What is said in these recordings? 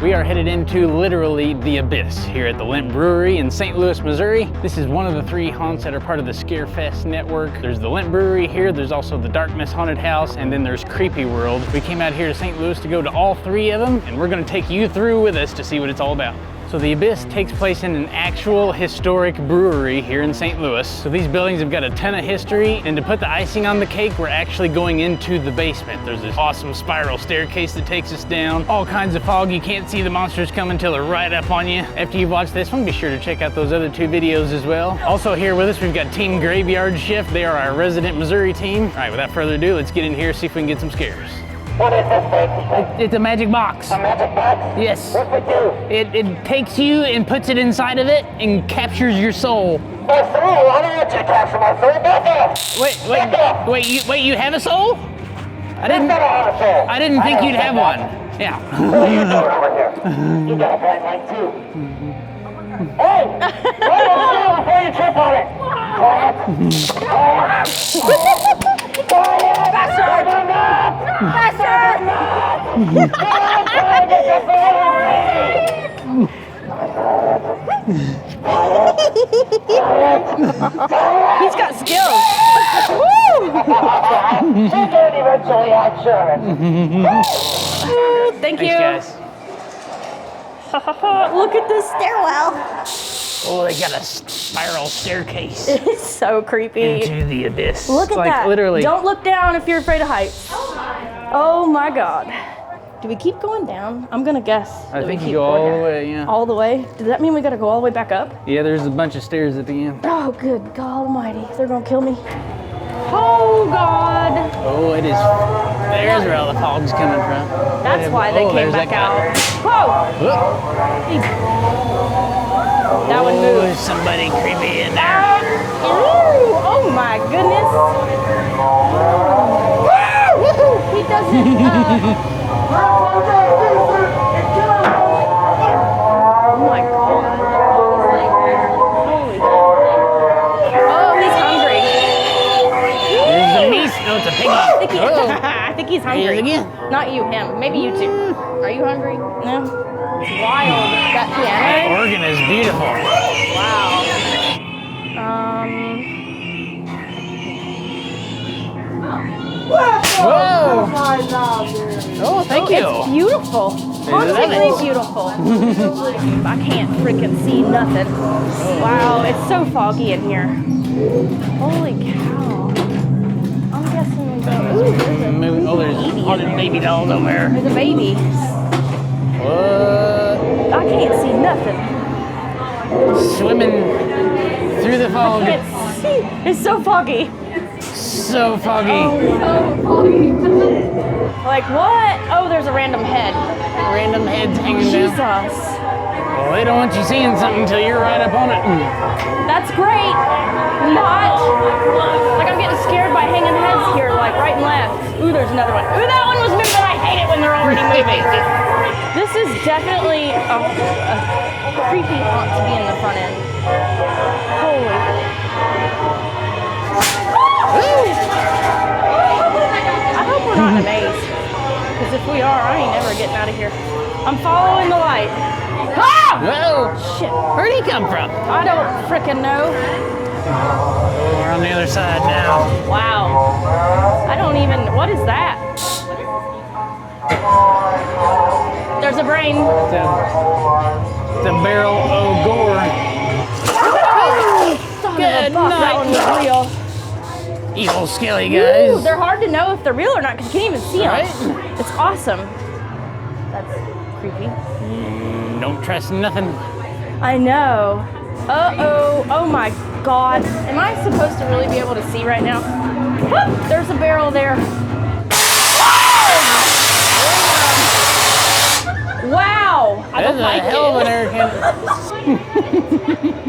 We are headed into literally the abyss here at the Lemp Brewery in St. Louis, Missouri. This is one of the 3 haunts that are part of the Scarefest network. There's the Lemp Brewery here, there's also the Dark Mist Haunted House, and then there's Creepy World. We came out here to St. Louis to go to all 3 of them, and we're gonna take you through with us to see what it's all about. So the Abyss takes place in an actual historic brewery here in St. Louis. So these buildings have got a ton of history, and to put the icing on the cake, we're actually going into the basement. There's this awesome spiral staircase that takes us down. All kinds of fog, you can't see the monsters coming until they're right up on you. After you've watched this one, be sure to check out those other 2 videos as well. Also here with us, we've got Team Graveyard Shift. They are our resident Missouri team. All right, without further ado, let's get in here, see if we can get some scares. What is this thing? It's a magic box. A magic box? Yes. What's it do? It takes you and puts it inside of it and captures your soul. My soul? I don't want you to capture my soul. Back off! Wait, you have a soul? I didn't have a soul. I didn't think you'd have one. Yeah. What are you doing over here? You got a bright light too. Hey! Wait before you trip on it! He's got skills. She'll do it eventually, I'm sure. Thank you. Thanks, guys. Look at this stairwell. Oh, they got a spiral staircase It's so creepy. into the abyss. Look at like, that. Literally. Don't look down if you're afraid of heights. Oh my God. Do we keep going down? I'm gonna guess. I that think we you keep go all going the down. way, yeah. All the way? Does that mean we gotta go all the way back up? Yeah, there's a bunch of stairs at the end. Oh, good God Almighty. They're gonna kill me. Oh God. Oh, it is. There's where all the fog's coming from. That's why they came there's back that guy. out. Whoa! Whoop. That one Oh, moved. there's somebody creepy in there. Ooh, oh my goodness. Woo! He doesn't. Oh my God. Holy cow. Oh, he's hungry. There's the meat. No, it's a piggy. I think he's hungry. He is again. Not you, him. Maybe you too. Are you hungry? No? It's wild. That That piano. organ is beautiful. Wow. Whoa! Oh, thank you. It's beautiful. Hauntingly beautiful. I can't freaking see nothing. Wow, it's so foggy in here. Holy cow. I'm guessing there's Oh, there's haunted baby dolls over there. a baby. What? I can't see nothing. Swimming through the fog. I can't see. It's so foggy. So foggy. Like what? Oh, there's a random head. Random heads hanging Jesus. down. Well, they don't want you seeing something until you're right up on it. That's great. Not. Like I'm getting scared by hanging heads here, like right and left. Ooh, there's another one. Ooh, that one was moving. I hate it when they're already moving. This is definitely a creepy haunt to be in the front end. Holy. I hope we're not in a maze. Because if we are, I ain't never getting out of here. I'm following the light. Ah! Whoa! Shit. Where'd he come from? I don't frickin' know. Oh, we're on the other side now. Wow. I don't even, what is that? There's a brain. It's a barrel of gore. Good night. That one was real. Evil skelly guys. Ooh, they're hard to know if they're real or not because you can't even see them. Right? It's awesome. That's creepy. Don't trust nothing. I know. Uh-oh. Oh my God. Am I supposed to really be able to see right now? Whoop, there's a barrel there. Wow. I That's don't a like hell of an it. American.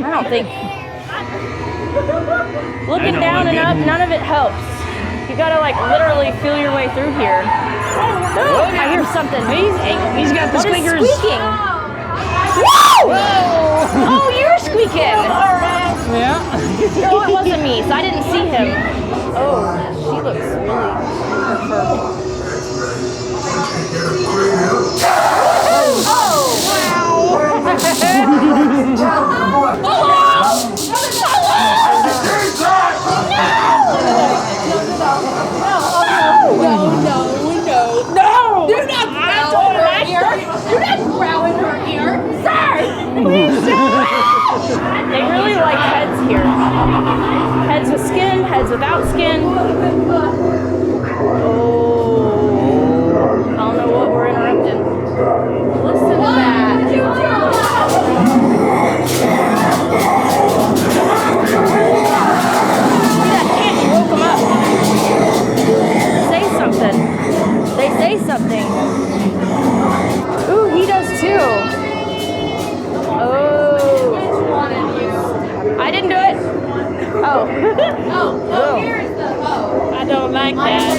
I don't think. Looking down and up, none of it helps. You gotta like literally feel your way through here. Oh, I hear something. He's got the What is squeakers. squeaking? Whoa! Oh, you're squeaking. Yeah. No, it wasn't me, so I didn't see him. Oh, she looks really perturbed. Oh! They really like heads here. Heads with skin, heads without skin. Oh, I don't know what we're interrupting. Listen to that. That candy woke him up. Say something. They say something. Ooh, he does too. Oh. I didn't do it. Oh. Oh, here's the oh. I don't like that.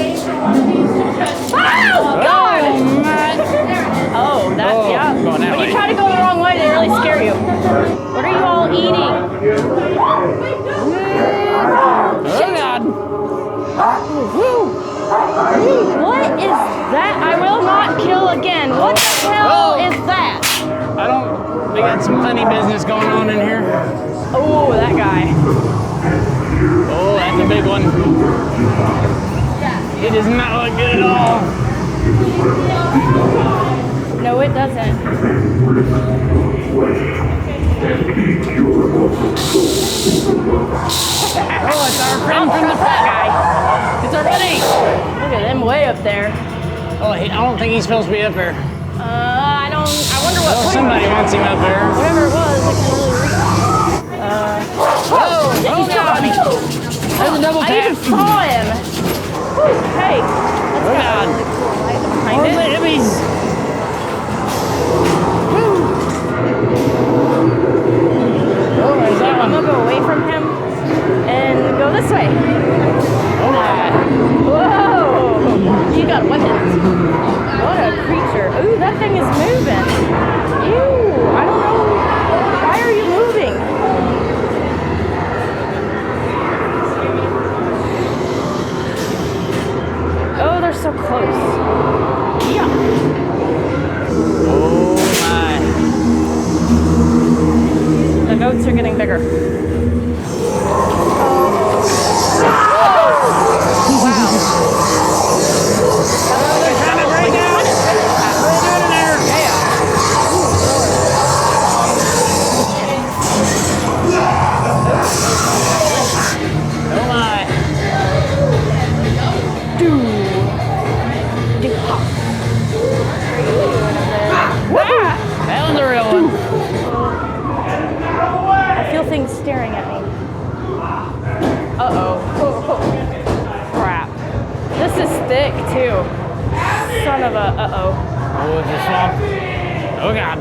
Oh, God! Oh, that, yeah. When you try to go the wrong way, they really scare you. What are you all eating? Oh, God. What is that? I will not kill again. What the hell is that? We got some funny business going on in here. Oh, that guy. Oh, that's a big one. It does not look good at all. No, it doesn't. Oh, it's our friend from the that guy. It's our buddy. Look at them way up there. Oh, I don't think he's supposed to be up there. I wonder what. Well, somebody wants him up there. Whatever it was, I can really reach. Oh, God. There's a double I tap. even saw him. Hey. Oh, God. Behind Where's it. the hippies? Oh, there's that I'm one. gonna go away from him and go this way. Oh, my. Whoa! You got weapons. What a creature. Ooh, that thing is moving. Ew, I don't know. Why are you moving? Oh, they're so close. Yeah. Oh, my. The goats are getting bigger. Things staring at me. Uh-oh. Crap. This is thick, too. Son of a... Uh-oh. Oh, it's a swamp. Oh, God.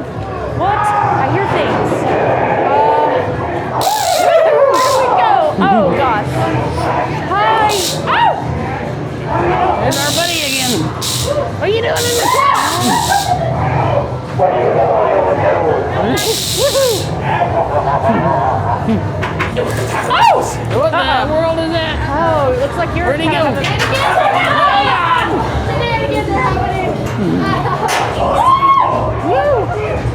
What? I hear things. Where do we go? Oh, gosh. Hi. Oh! There's our buddy again. What are you doing in the swamp? Oh! What the world is that? Oh, it looks like you're... Where'd he go? Woo!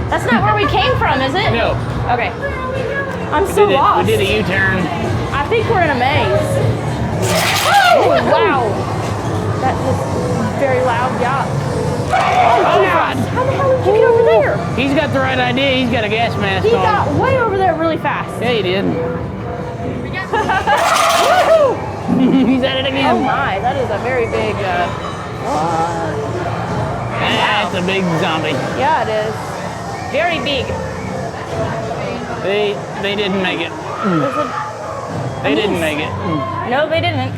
That's not where we came from, is it? No. Okay. I'm so lost. We did a U-turn. I think we're in a maze. Oh, wow. That was very loud, yeah. Oh, God. How the hell did you get over there? He's got the right idea. He's got a gas mask He on. got way over there really fast. Yeah, he did. He's at it again. Oh my, that is a very big, That's a big zombie. yeah, it is. Very big. They didn't make it. They didn't make it. No, they didn't.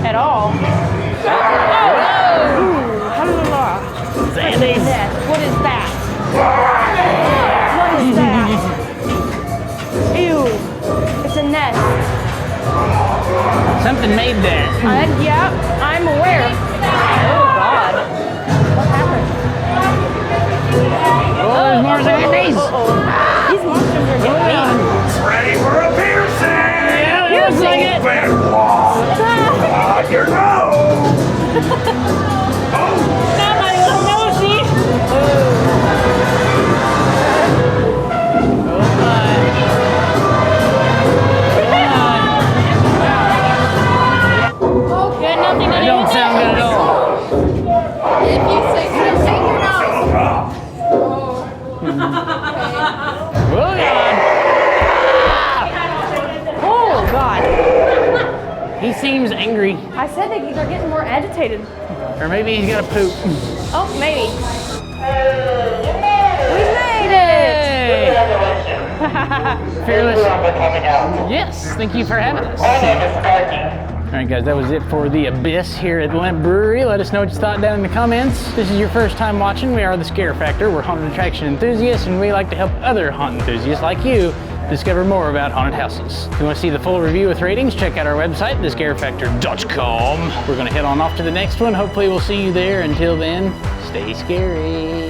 At all. Oh! Alhamdulillah. Sandy's. What is that? What is that? Ew. It's a nest. Something made that. Yeah, I'm aware. Oh, God. What happened? Oh, there's more zombies. Uh-oh. These monsters are getting mean. Ready for a piercing! Yeah, it looks like it. Open wide. God, your nose! Not my little nosy. He seems angry. I said they're getting more agitated. Or maybe he's got a poop. Oh, maybe. We made it! Fearless. Thank you for coming out. Yes, thank you for having us. My name is Sparky. All right, guys, that was it for The Abyss here at Lemp Brewery. Let us know what you thought down in the comments. If this is your first time watching, we are The Scare Factor. We're haunted attraction enthusiasts, and we like to help other haunt enthusiasts like you discover more about haunted houses. If you want to see the full review with ratings, check out our website, thescarefactor.com. We're going to head on off to the next one. Hopefully we'll see you there. Until then, stay scary.